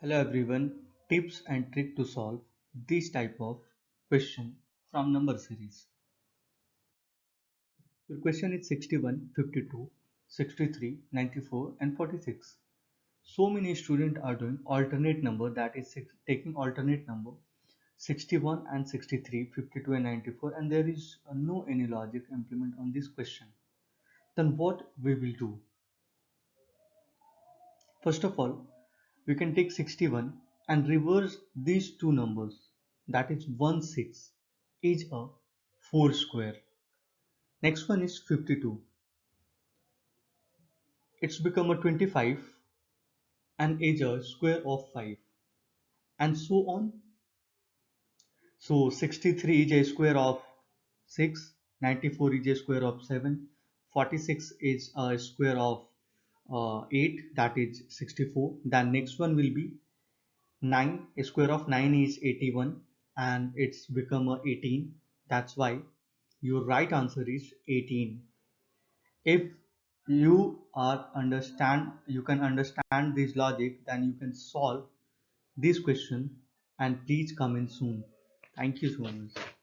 Hello everyone, tips and trick to solve this type of question from number series. Your question is 61, 52, 63, 94 and 46. So many students are doing alternate number, that is taking alternate number 61 and 63, 52 and 94, and there is no any logic implement on this question. Then what we will do? First of all, we can take 61 and reverse these two numbers, that is 1 6 is a 4 square. Next one is 52. It's become a 25 and is a square of 5 and so on. So 63 is a square of 6, 94 is a square of 7, 46 is a square of 8, that is 64. Then next one will be 9, a square of 9 is 81 and it's become a 18. That's why your right answer is 18. If you can understand this logic, then you can solve this question and please comment soon. Thank you so much.